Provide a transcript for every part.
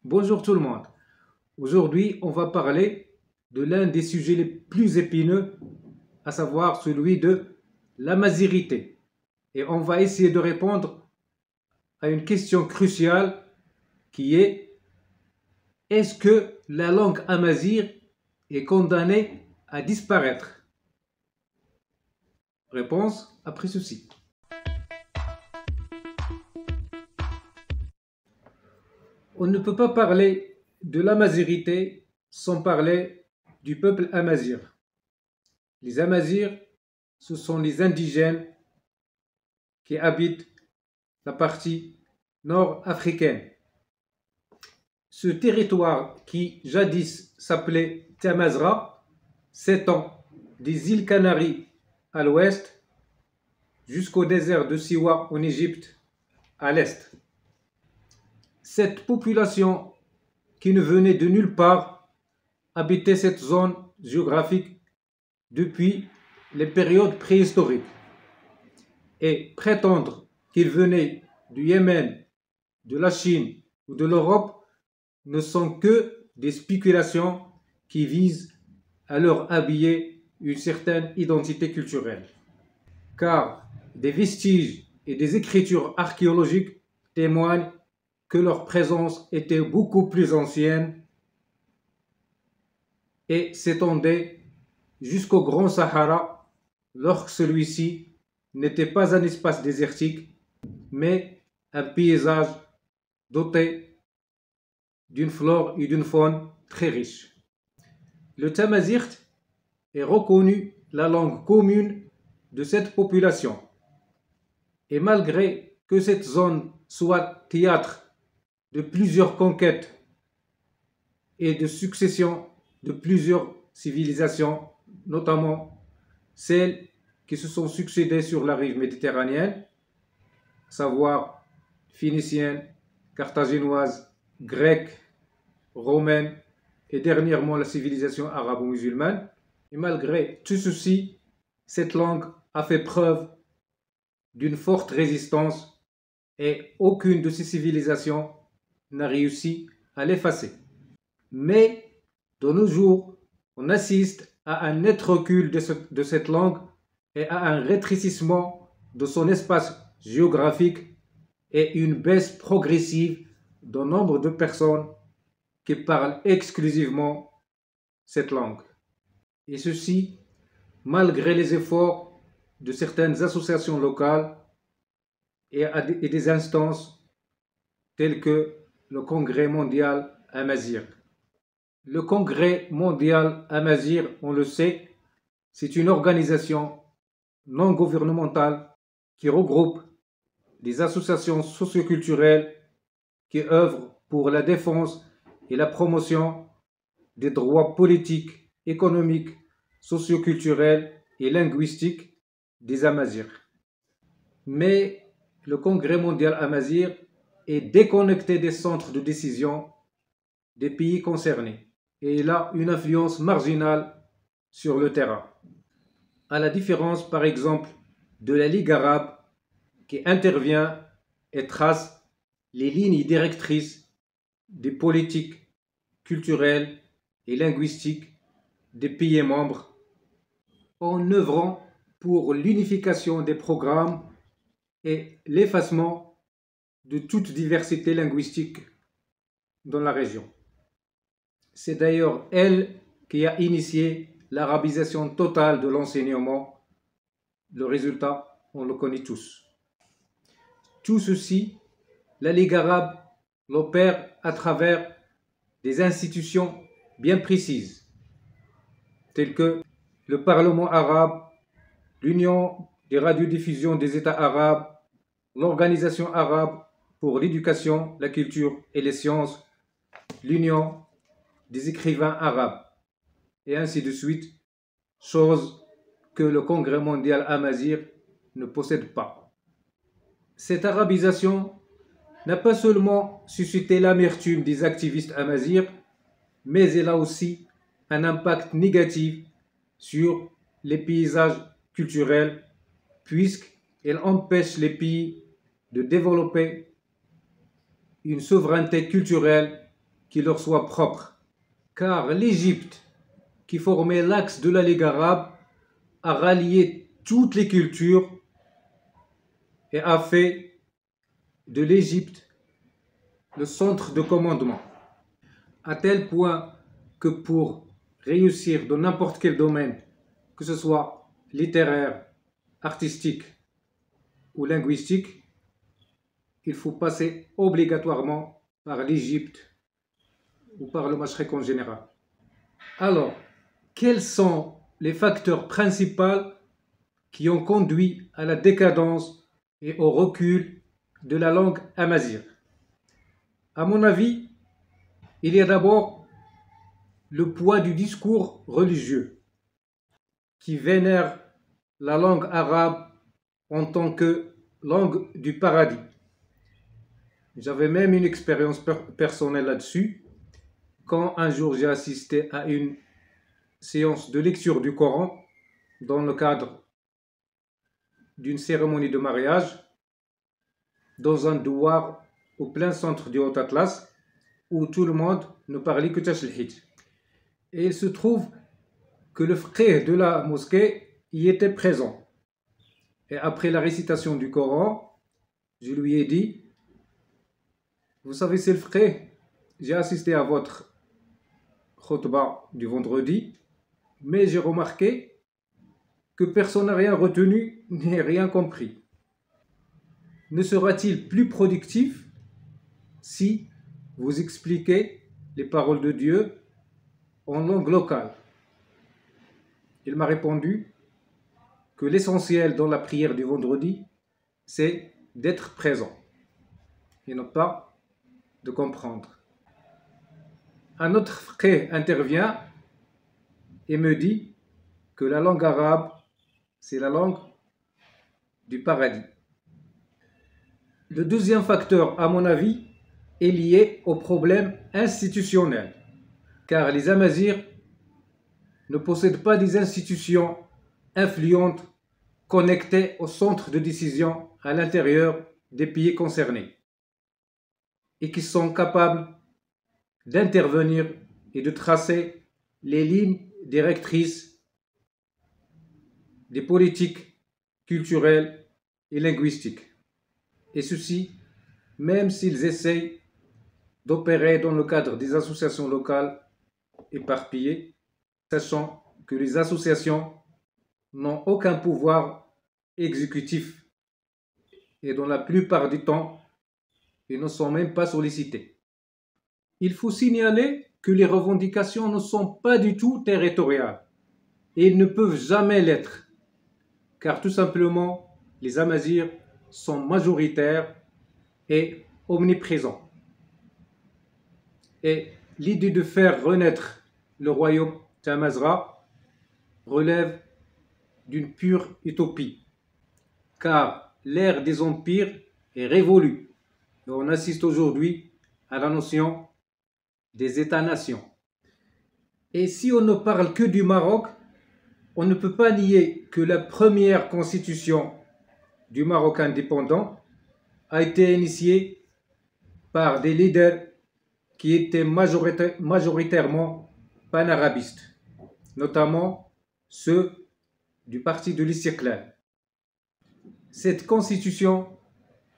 Bonjour tout le monde. Aujourd'hui, on va parler de l'un des sujets les plus épineux, à savoir celui de l'amazirité. Et on va essayer de répondre à une question cruciale qui est: est-ce que la langue amazigh est condamnée à disparaître? Réponse après ceci. On ne peut pas parler de l'amazirité sans parler du peuple amazigh. Les Amazirs, ce sont les indigènes qui habitent la partie nord-africaine. Ce territoire qui jadis s'appelait Tamazra s'étend des îles Canaries à l'ouest jusqu'au désert de Siwa en Égypte à l'est. Cette population qui ne venait de nulle part habitait cette zone géographique depuis les périodes préhistoriques. Et prétendre qu'ils venaient du Yémen, de la Chine ou de l'Europe ne sont que des spéculations qui visent à leur habiller une certaine identité culturelle. Car des vestiges et des écritures archéologiques témoignent que leur présence était beaucoup plus ancienne et s'étendait jusqu'au Grand Sahara, lorsque celui-ci n'était pas un espace désertique, mais un paysage doté d'une flore et d'une faune très riches. Le tamazight est reconnu la langue commune de cette population. Et malgré que cette zone soit théâtre de plusieurs conquêtes et de succession de plusieurs civilisations, notamment celles qui se sont succédées sur la rive méditerranéenne, à savoir phénicienne, carthaginoise, grecque, romaine et dernièrement la civilisation arabo-musulmane. Et malgré tout ceci, cette langue a fait preuve d'une forte résistance et aucune de ces civilisations n'a réussi à l'effacer. Mais de nos jours, on assiste à un net recul de cette langue et à un rétrécissement de son espace géographique et une baisse progressive du nombre de personnes qui parlent exclusivement cette langue. Et ceci malgré les efforts de certaines associations locales et des instances telles que le Congrès mondial amazigh. Le Congrès mondial amazigh, on le sait, c'est une organisation non gouvernementale qui regroupe des associations socioculturelles qui œuvrent pour la défense et la promotion des droits politiques, économiques, socioculturels et linguistiques des Amazirs. Mais le Congrès mondial amazigh est déconnecté des centres de décision des pays concernés et il a une influence marginale sur le terrain. À la différence, par exemple, de la Ligue arabe qui intervient et trace les lignes directrices des politiques culturelles et linguistiques des pays membres en œuvrant pour l'unification des programmes et l'effacement de toute diversité linguistique dans la région. C'est d'ailleurs elle qui a initié l'arabisation totale de l'enseignement. Le résultat, on le connaît tous. Tout ceci, la Ligue arabe l'opère à travers des institutions bien précises, telles que le Parlement arabe, l'Union des radiodiffusions des États arabes, l'Organisation arabe pour l'éducation, la culture et les sciences, l'Union des écrivains arabes, et ainsi de suite, chose que le Congrès mondial amazigh ne possède pas. Cette arabisation n'a pas seulement suscité l'amertume des activistes amazirs, mais elle a aussi un impact négatif sur les paysages culturels, puisqu'elle empêche les pays de développer une souveraineté culturelle qui leur soit propre, car l'Égypte, qui formait l'axe de la Ligue arabe, a rallié toutes les cultures et a fait de l'Égypte le centre de commandement, à tel point que pour réussir dans n'importe quel domaine, que ce soit littéraire, artistique ou linguistique, il faut passer obligatoirement par l'Égypte ou par le Mashrek en général. Alors, quels sont les facteurs principaux qui ont conduit à la décadence et au recul de la langue amazigh? À mon avis, il y a d'abord le poids du discours religieux qui vénère la langue arabe en tant que langue du paradis. J'avais même une expérience personnelle là-dessus quand un jour j'ai assisté à une séance de lecture du Coran dans le cadre d'une cérémonie de mariage dans un douar au plein centre du Haut Atlas où tout le monde ne parlait que Tachlhit. Et il se trouve que le frère de la mosquée y était présent. Et après la récitation du Coran, je lui ai dit: vous savez, c'est le frère, j'ai assisté à votre khutbah du vendredi, mais j'ai remarqué que personne n'a rien retenu ni rien compris. Ne sera-t-il plus productif si vous expliquez les paroles de Dieu en langue locale? Il m'a répondu que l'essentiel dans la prière du vendredi, c'est d'être présent et non pas de comprendre. Un autre frère intervient et me dit que la langue arabe, c'est la langue du paradis. Le deuxième facteur, à mon avis, est lié au problème institutionnel, car les Amazirs ne possèdent pas des institutions influentes connectées au centre de décision à l'intérieur des pays concernés et qui sont capables d'intervenir et de tracer les lignes directrices des politiques culturelles et linguistiques. Et ceci, même s'ils essayent d'opérer dans le cadre des associations locales éparpillées, sachant que les associations n'ont aucun pouvoir exécutif et dans la plupart du temps, ils ne sont même pas sollicités. Il faut signaler que les revendications ne sont pas du tout territoriales et ils ne peuvent jamais l'être, car tout simplement, les Amazirs sont majoritaires et omniprésents. Et l'idée de faire renaître le royaume Tamazra relève d'une pure utopie, car l'ère des empires est révolue. Et on assiste aujourd'hui à la notion des États-nations. Et si on ne parle que du Maroc, on ne peut pas nier que la première constitution du Maroc indépendant a été initiée par des leaders qui étaient majoritairement panarabistes, notamment ceux du parti de l'Istiqlal. Cette constitution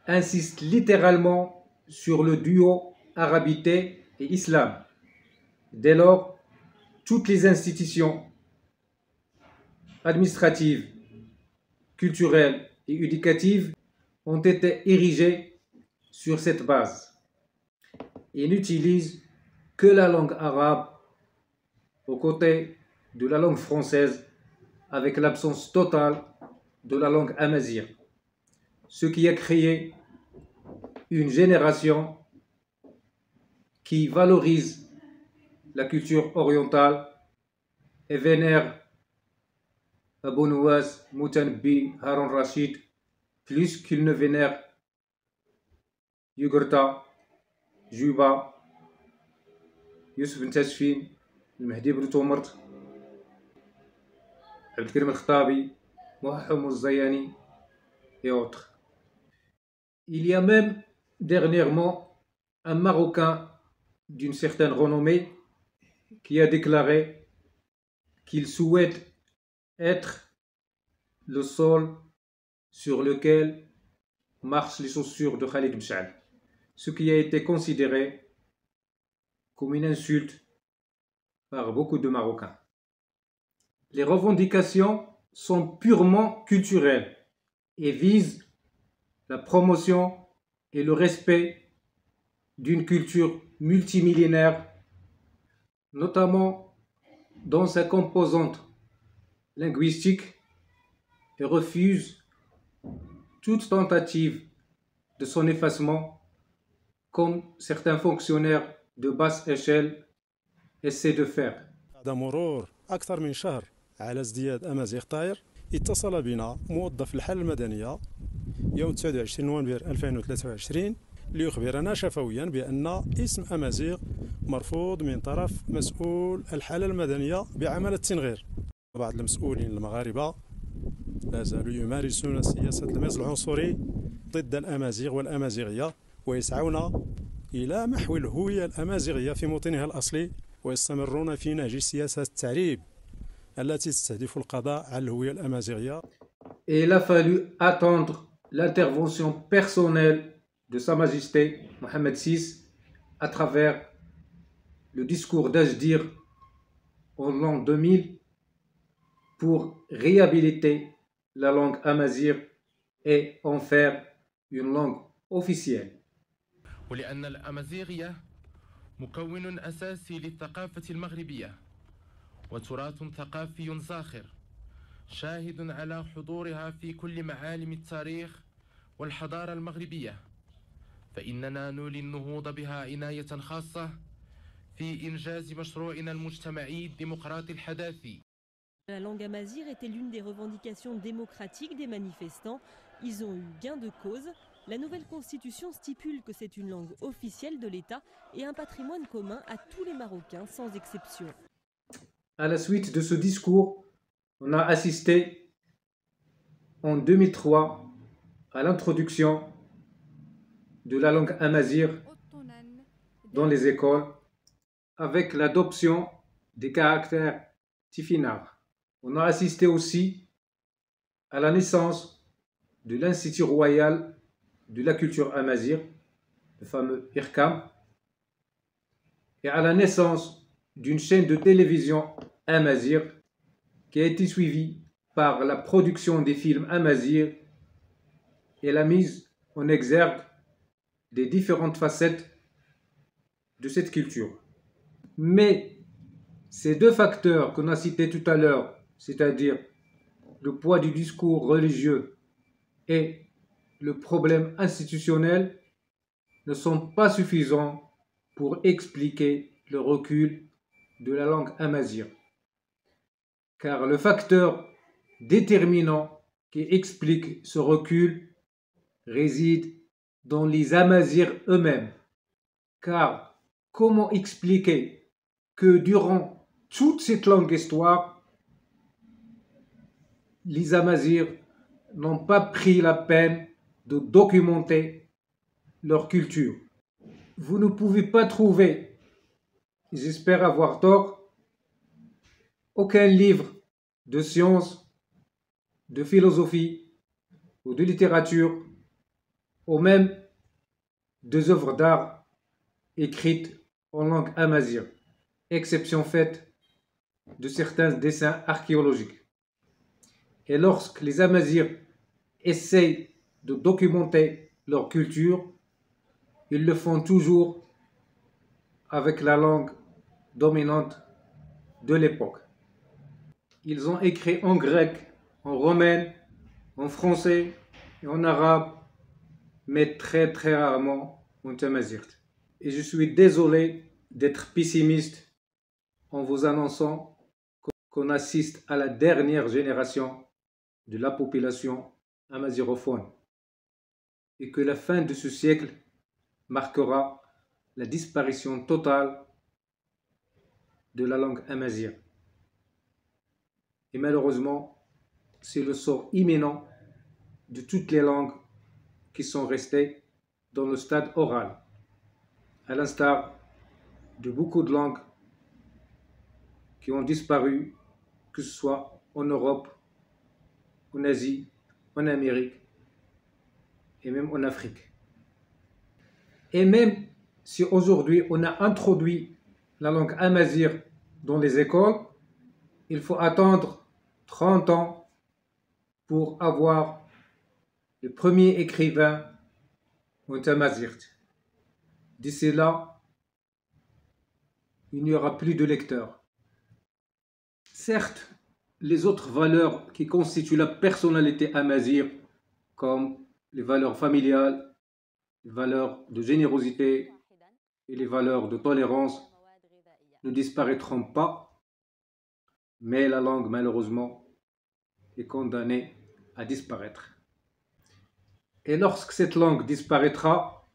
insiste littéralement sur le duo arabité et islam. Dès lors, toutes les institutions administratives, culturelles et éducatives ont été érigées sur cette base et n'utilisent que la langue arabe aux côtés de la langue française avec l'absence totale de la langue amazigh, ce qui a créé une génération qui valorise la culture orientale et vénère Abou Nouass, Moutanabbi, Harun Rachid plus qu'il ne vénère Yugurta, Juba, Youssef Ntachfin, Mahdi Ben Toumert, Abdelkarim Al-Khattabi, Mohamed Zayani et autres. Il y a même dernièrement un Marocain d'une certaine renommée qui a déclaré qu'il souhaite être le sol sur lequel marchent les chaussures de Khalid Mshal, ce qui a été considéré comme une insulte par beaucoup de Marocains. Les revendications sont purement culturelles et visent la promotion et le respect d'une culture multimillénaire, notamment dans sa composante linguistique, et refusent toute tentative de son effacement, comme certains fonctionnaires de basse échelle essaient de faire. بعد مرور أكثر من شهر على ازدياد أمازيغ طاير، اتصل بنا موظف الحالة المدنية يوم 29 نوفمبر 2023 ليخبرنا شفويا بأن اسم أمازيغ مرفوض من طرف مسؤول الحالة المدنية بعمل التنغير. بعض المسؤولين المغاربة لا زالوا يمارسون سياسة الميز العنصري ضد الأمازيغ والأمازيغية، ويسعون إلى محو الهوية الأمازيغية في موطنها الأصلي، ويستمرون في نهج سياسة التعريب التي تستهدف القضاء على الهوية الأمازيغية. Et il a fallu attendre l'intervention personnelle de Sa Majesté Mohamed VI à travers le discours d'Ajdir en l'an 2000 pour réhabiliter la langue amazigh et en faire une langue officielle. ولأن الأمازيغية مكون أساسي للثقافة المغربية وتراث ثقافي زاخر شاهد على حضورها في كل معالم التاريخ والحضارة المغربية، فإننا نولي النهوض بها عناية خاصة في إنجاز مشروعنا المجتمعي الديمقراطي الحداثي. La langue amazigh était l'une des revendications démocratiques des manifestants. Ils ont eu gain de cause. La nouvelle constitution stipule que c'est une langue officielle de l'État et un patrimoine commun à tous les Marocains sans exception. À la suite de ce discours, on a assisté en 2003 à l'introduction de la langue amazigh dans les écoles avec l'adoption des caractères tifinagh. On a assisté aussi à la naissance de l'Institut royal de la culture amazigh, le fameux IRCAM, et à la naissance d'une chaîne de télévision amazigh qui a été suivie par la production des films amazigh et la mise en exergue des différentes facettes de cette culture. Mais ces deux facteurs qu'on a cités tout à l'heure, c'est-à-dire le poids du discours religieux et le problème institutionnel, ne sont pas suffisants pour expliquer le recul de la langue amazigh. Car le facteur déterminant qui explique ce recul réside dans les Amazirs eux-mêmes. Car comment expliquer que durant toute cette longue histoire, les Amazirs n'ont pas pris la peine de documenter leur culture? Vous ne pouvez pas trouver, j'espère avoir tort, aucun livre de sciences, de philosophie ou de littérature, ou même des œuvres d'art écrites en langue amazigh, exception faite de certains dessins archéologiques. Et lorsque les Amazirs essayent de documenter leur culture, ils le font toujours avec la langue dominante de l'époque. Ils ont écrit en grec, en romain, en français et en arabe, mais très très rarement en amazigh. Et je suis désolé d'être pessimiste en vous annonçant qu'on assiste à la dernière génération de la population amazirophone et que la fin de ce siècle marquera la disparition totale de la langue amazigh. Et malheureusement, c'est le sort imminent de toutes les langues qui sont restées dans le stade oral, à l'instar de beaucoup de langues qui ont disparu, que ce soit en Europe, en Asie, en Amérique et même en Afrique. Et même si aujourd'hui on a introduit la langue amazigh dans les écoles, il faut attendre 30 ans pour avoir le premier écrivain en amazigh. D'ici là, il n'y aura plus de lecteurs. Certes, les autres valeurs qui constituent la personnalité amazigh, comme les valeurs familiales, les valeurs de générosité et les valeurs de tolérance, ne disparaîtront pas, mais la langue, malheureusement, est condamnée à disparaître. Et lorsque cette langue disparaîtra,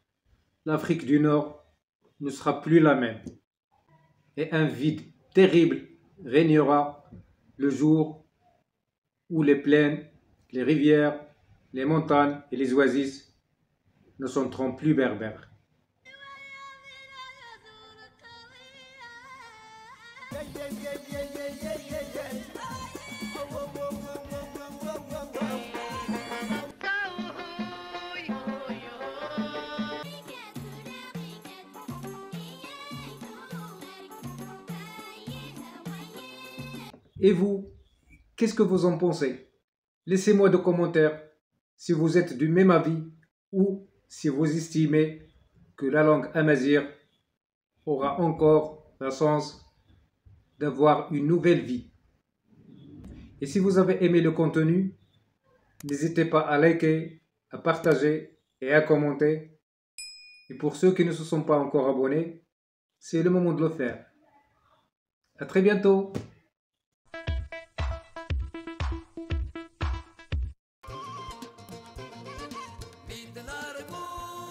l'Afrique du Nord ne sera plus la même. Et un vide terrible régnera le jour où les plaines, les rivières, les montagnes et les oasis ne seront plus berbères. Et vous, qu'est-ce que vous en pensez? Laissez-moi des commentaires si vous êtes du même avis ou si vous estimez que la langue amazigh aura encore la chance d'avoir une nouvelle vie. Et si vous avez aimé le contenu, n'hésitez pas à liker, à partager et à commenter. Et pour ceux qui ne se sont pas encore abonnés, c'est le moment de le faire. À très bientôt! Vite largo